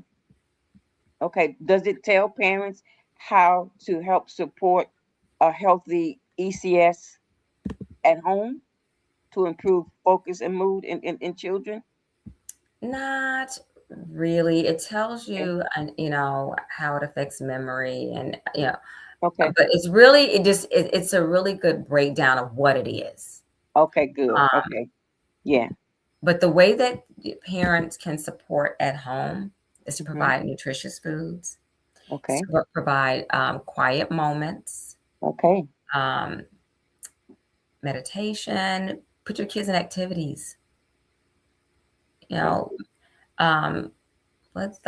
okay. Does it tell parents how to help support a healthy ECS at home to improve focus and mood in children? Not really. It tells Okay, you, and how it affects memory, and okay, but it's a really good breakdown of what it is. okay. Good. Um, Okay, yeah. but the way that parents can support at home is to Hmm. provide nutritious foods, Okay, provide quiet moments, okay. um, meditation, put your kids in activities. You Okay. know, um, let's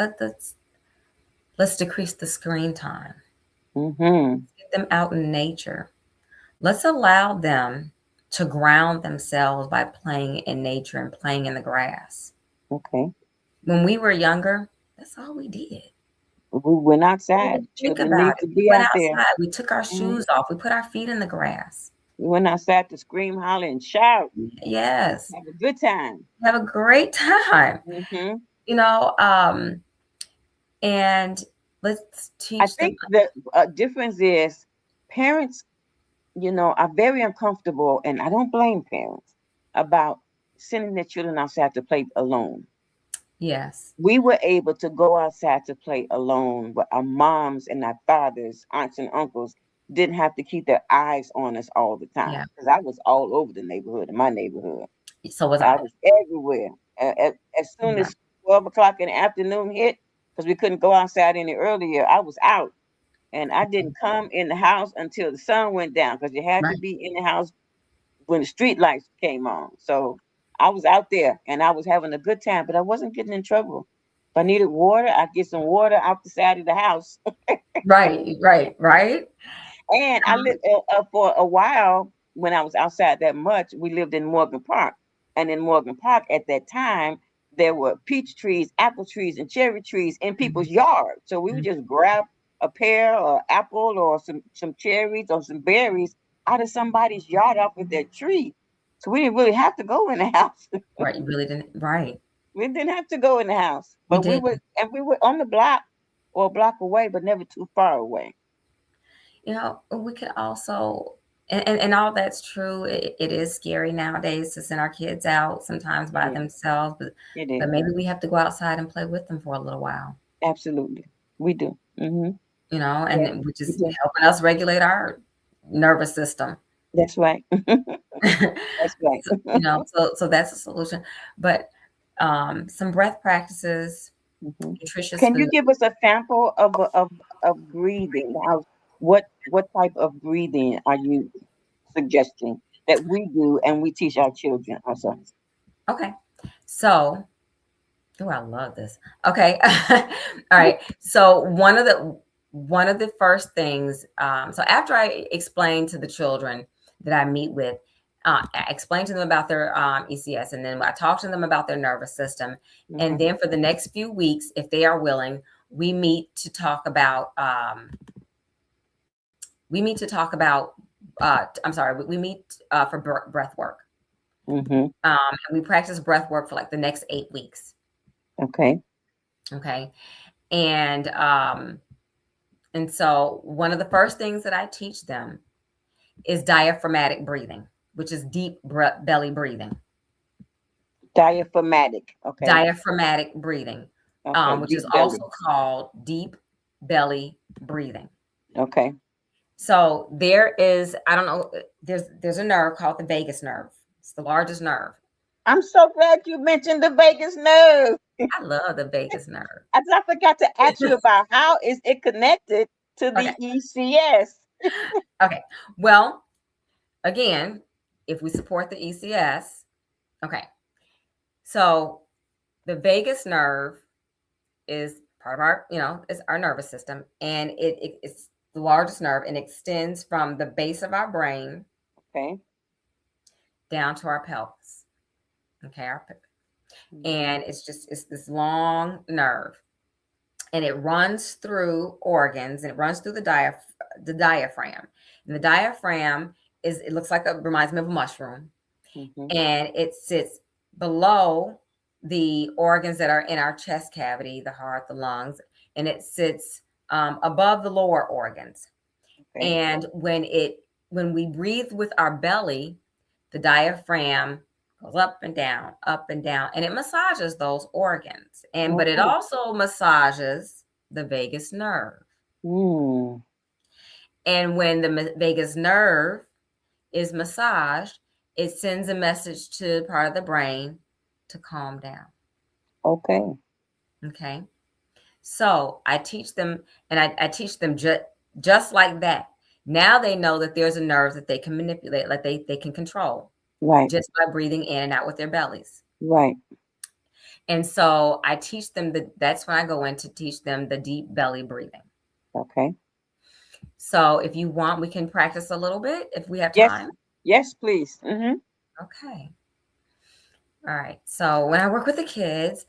decrease the screen time. Mm-hmm. Get them out in nature. Let's allow them to ground themselves by playing in nature and playing in the grass. Okay. When we were younger, that's all we did. We went We outside. didn't think Children about need it. to We be went out there. outside. We took our Hmm. shoes off. We put our feet in the grass. We went outside to scream, holler, and shout. Yes. Have a good time. Have a great time. Hmm. You know, and let's I teach them. think the difference is parents, are very uncomfortable, and I don't blame parents about sending their children outside to play alone. Yes. We were able to go outside to play alone, but our moms and our fathers, aunts and uncles didn't have to keep their eyes on us all the time Yeah. because I was all over the neighborhood, in my neighborhood. So was I I. was everywhere. As soon Yeah. as 12 o'clock in the afternoon hit, because we couldn't go outside any earlier, I was out. And I didn't come in the house until the sun went down because you had to Right. be in the house when the street lights came on. So I was out there and I was having a good time, but I wasn't getting in trouble. If I needed water, I'd get some water out the side of the house. Right. Right. Right. And I lived for a while when I was outside that much. We lived in Morgan Park, and in Morgan Park at that time there were peach trees, apple trees, and cherry trees in people's yards. So we would just grab a pear or apple or some cherries or some berries out of somebody's yard off of their tree. So we didn't really have to go in the house. Right. You really didn't. Right. We didn't have to go in the house, We but did. we were on the block or a block away, but never too far away. We could also, and all that's true. It is scary nowadays to send our kids out sometimes by Yeah, themselves, but it but is. maybe we have to go outside and play with them for a little while, Absolutely. We do. Hmm. Yeah, and which we is do. helping us regulate our nervous system. That's right. That's right. So that's a solution. But some breath practices, Hmm. nutritious Can you food. give us a sample of breathing? What type of breathing are you suggesting that we do and we teach our children, our sons? Okay. So, oh, I love this. Okay. All right. So one of the first things, so after I explain to the children that I meet with, I explain to them about their ECS, and then I talk to them about their nervous system, and Hmm. then for the next few weeks, if they are willing, we meet to talk about. We meet to talk about. I'm sorry. We meet for breath work. Hmm. And we practice breath work for like the next 8 weeks. Okay. Okay. And so one of the first things that I teach them is diaphragmatic breathing, which is deep belly breathing. Diaphragmatic. Okay. Diaphragmatic breathing, Okay. which is Deep belly. also called deep belly breathing. Okay. So there is, I don't know, there's a nerve called the vagus nerve. It's the largest nerve. I'm so glad you mentioned the vagus nerve. I love the vagus nerve. I forgot to ask you about how is it connected to Okay. the ECS. Okay. Well, again, if we support the ECS, okay. So the vagus nerve is part of our, it's our nervous system, and it's the largest nerve, and extends from the base of our brain Okay. down to our pelvis. Okay, Mhm. and it's this long nerve, and it runs through organs, and it runs through the diaphragm. And the diaphragm it looks like reminds me of a mushroom, Mhm. and it sits below the organs that are in our chest cavity, the heart, the lungs, and it sits above the lower organs. Okay. And when we breathe with our belly, the diaphragm goes up and down, and it massages those organs. But it Okay. also massages the vagus nerve. Mm. And when the vagus nerve is massaged, it sends a message to part of the brain to calm down. Okay. Okay. So I teach them, and I teach them just like that. Now they know that there's a nerve that they can manipulate, like they can control Right. just by breathing in and out with their bellies. Right. And so I teach them that's when I go in to teach them the deep belly breathing. Okay. So if you want, we can practice a little bit if we have Yes. time. Yes, please. Mm-hmm. Okay. All right. So when I work with the kids,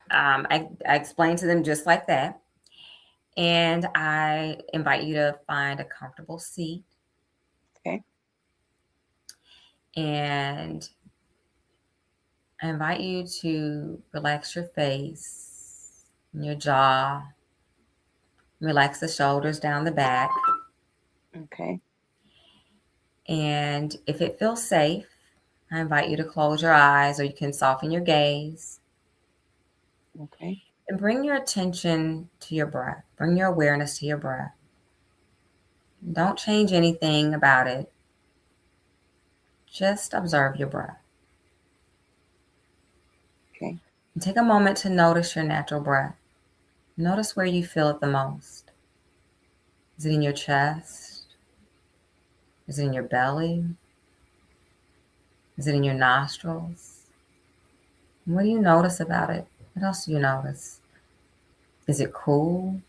I explain to them just like that. And I invite you to find a comfortable seat. Okay. And I invite you to relax your face, your jaw, relax the shoulders down the back. Okay. And if it feels safe, I invite you to close your eyes, or you can soften your gaze. Okay. And bring your attention to your breath. Bring your awareness to your breath. Don't change anything about it. Just observe your breath. Okay. And take a moment to notice your natural breath. Notice where you feel it the most. Is it in your chest? Is it in your belly? Is it in your nostrils? And what do you notice about it? What else do you notice? Is it cool?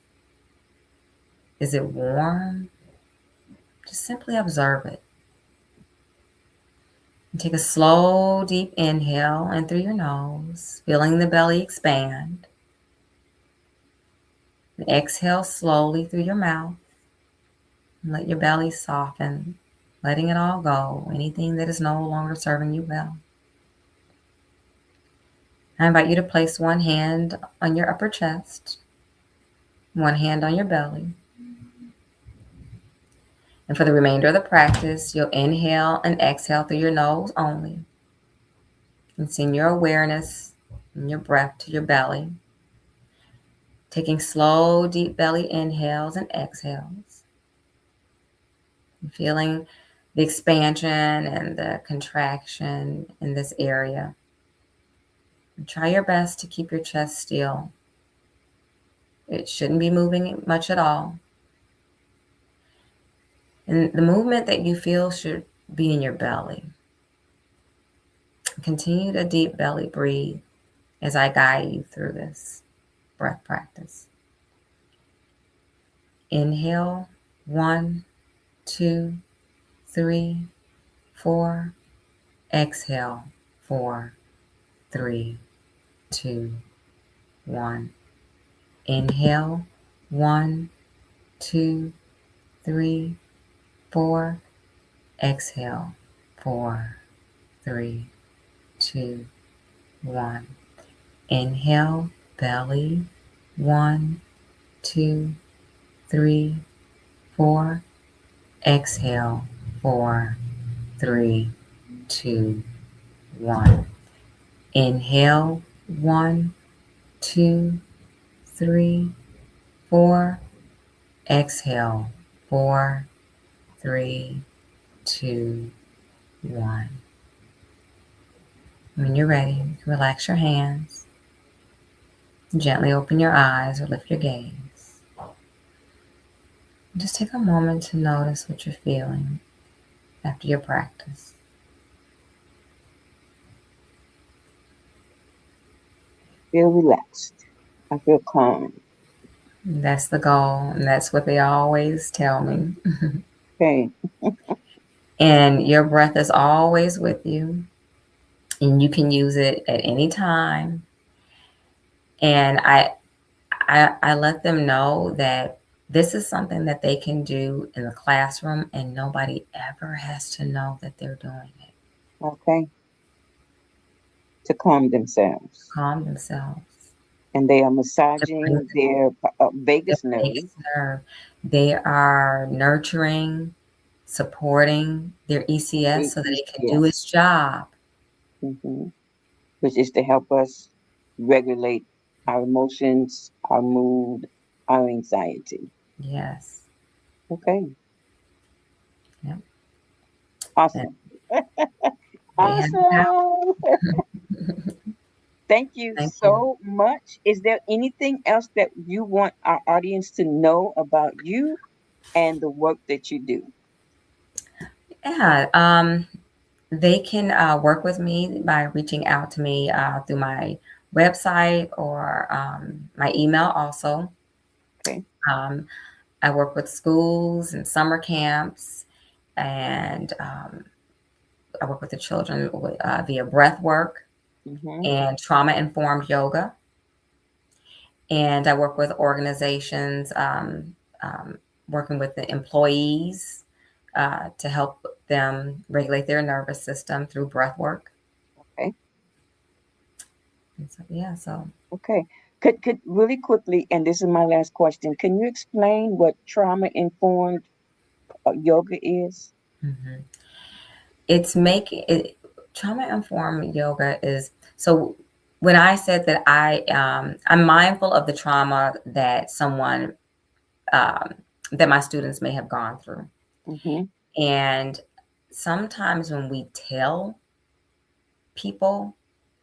Is it warm? Just simply observe it. And take a slow, deep inhale in through your nose, feeling the belly expand. And exhale slowly through your mouth. And let your belly soften, letting it all go, anything that is no longer serving you well. I invite you to place one hand on your upper chest, one hand on your belly. And for the remainder of the practice, you'll inhale and exhale through your nose only. And send your awareness and your breath to your belly, taking slow, deep belly inhales and exhales. And feeling the expansion and the contraction in this area. And try your best to keep your chest still. It shouldn't be moving much at all. And the movement that you feel should be in your belly. Continue to deep belly breathe as I guide you through this breath practice. Inhale, 1, 2, 3, 4. Exhale, 4, 3, 2, 1. Inhale, 1, 2, 3, 4. Exhale, 4, 3, 2, 1. Inhale, belly, 1, 2, 3, 4. Exhale, 4, 3, 2, 1. Inhale, 1, 2, 3, 4. Exhale, 4, 3, 2, 1. When you're ready, you can relax your hands. Gently open your eyes or lift your gaze. Just take a moment to notice what you're feeling after your practice. feel relaxed. I feel calm. That's the goal, and that's what they always tell me. Okay. And your breath is always with you, and you can use it at any time. And I let them know that this is something that they can do in the classroom, and nobody ever has to know that they're doing it. Okay. To calm themselves. Calm themselves. And they are To bring massaging their the vagus nerve. vagus nerve. They are nurturing, supporting their ECS so that it can do its Yes. job. Hmm. Which is to help us regulate our emotions, our mood, our anxiety. Yes. Okay. Yep. And Awesome. they have the Awesome. power. Thank you Thank you. so much. Is there anything else that you want our audience to know about you and the work that you do? Yeah. They can work with me by reaching out to me through my website or my email also. Okay. Um, I work with schools and summer camps, and I work with the children via breath work Mm-hmm. and trauma informed yoga. And I work with organizations um, working with the employees to help them regulate their nervous system through breath work. Okay. And so, yeah, so Okay. Could really quickly, and this is my last question. Can you explain what trauma informed yoga is? mhm. It's making it trauma informed yoga is so when I said that I'm mindful of the trauma that someone um, that my students may have gone through. Mm-hmm. And sometimes when we tell people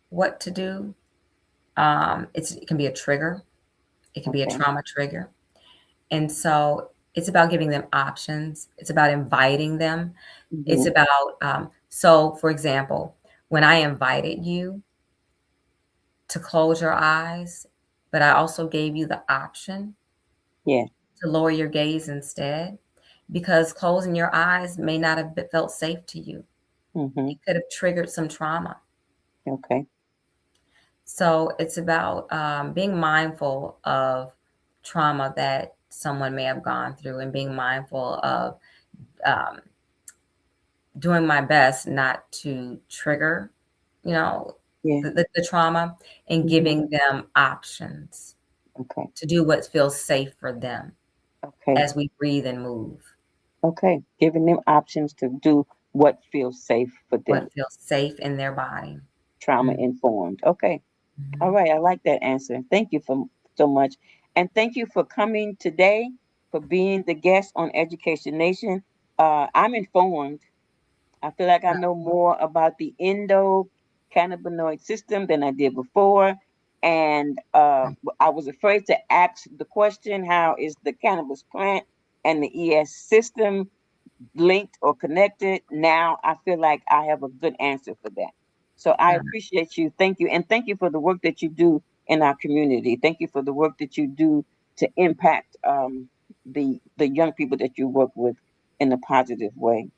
what to do, it can be a trigger. It can be a Okay. trauma trigger. And so it's about giving them options. It's about inviting them. It's Mm-hmm. about, so for example, when I invited you to close your eyes, but I also gave you the option Yeah. to lower your gaze instead, because closing your eyes may not have felt safe to you. Mm-hmm. It could have triggered some trauma. Okay. So it's about being mindful of trauma that someone may have gone through and being mindful of um, doing my best not to trigger, you know, Yeah. the trauma and Mm-hmm. giving them options Okay. to do what feels safe for them Okay. as we breathe and move, Okay. Giving them options to do what feels safe for them. what feels safe in their body. Trauma Mhm. informed. Okay. All right. I like that answer. Thank you for so much. And thank you for coming today, for being the guest on Education Nation. I'm informed. I feel like I know more about the endocannabinoid system than I did before. And I was afraid to ask the question, how is the cannabis plant and the ES system linked or connected? Now I feel like I have a good answer for that. So I Uh, appreciate you. Thank you. And thank you for the work that you do in our community. Thank you for the work that you do to impact the young people that you work with in a positive way.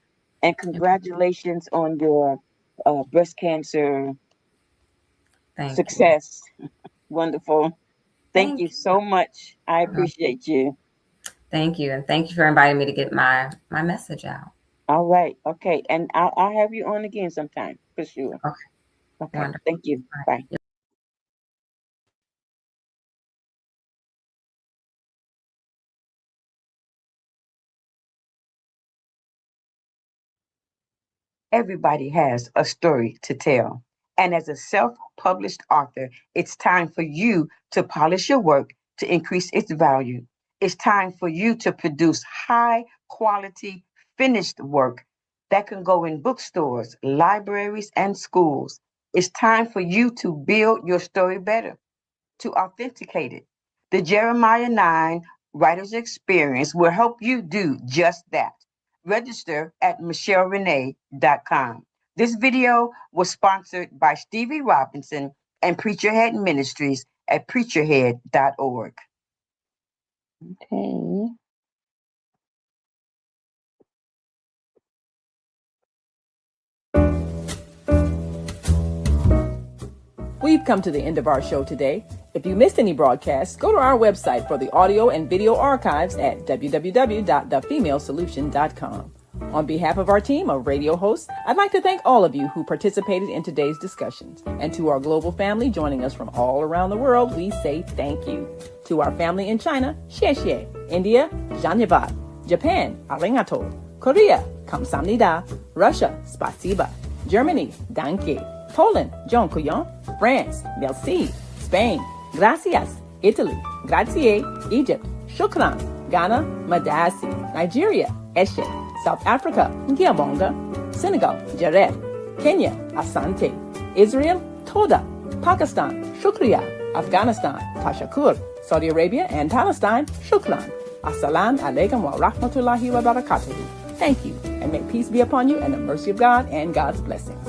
And congratulations on your breast cancer Thank you. success. Wonderful. Thank Thank you so much. I you. appreciate you. Thank you. And thank you for inviting me to get my message out. All right. Okay. And I'll have you on again sometime for sure. Okay. Okay. Wonderful. Thank you. All right. Bye. Everybody has a story to tell. And as a self published author, it's time for you to polish your work to increase its value. It's time for you to produce high quality, finished work that can go in bookstores, libraries, and schools. It's time for you to build your story better, to authenticate it. The Jeremiah 9 Writer's Experience will help you do just that. Register at michellerenee.com. This video was sponsored by Stevie Robinson and Preacherhead Ministries at preacherhead.org. Okay. We've come to the end of our show today. If you missed any broadcasts, go to our website for the audio and video archives at www.thefemalesolution.com. On behalf of our team of radio hosts, I'd like to thank all of you who participated in today's discussions. And to our global family joining us from all around the world, we say thank you. To our family in China, xie xie. India, Dhanyavad. Japan, arigato. Korea, kamsamnida. Russia, spasiba. Germany, danke. Poland, dziękuję. France, merci. Spain, gracias. Italy, grazie. Egypt, shukran. Ghana, madasi. Nigeria, eshe. South Africa, Ngiyabonga. Senegal, Jaref. Kenya, Asante. Israel, Toda. Pakistan, Shukriya. Afghanistan, Tashakur. Saudi Arabia and Palestine, Shukran. Assalamu alaikum wa rahmatullahi wa barakatuhu. Thank you, and may peace be upon you and the mercy of God and God's blessings.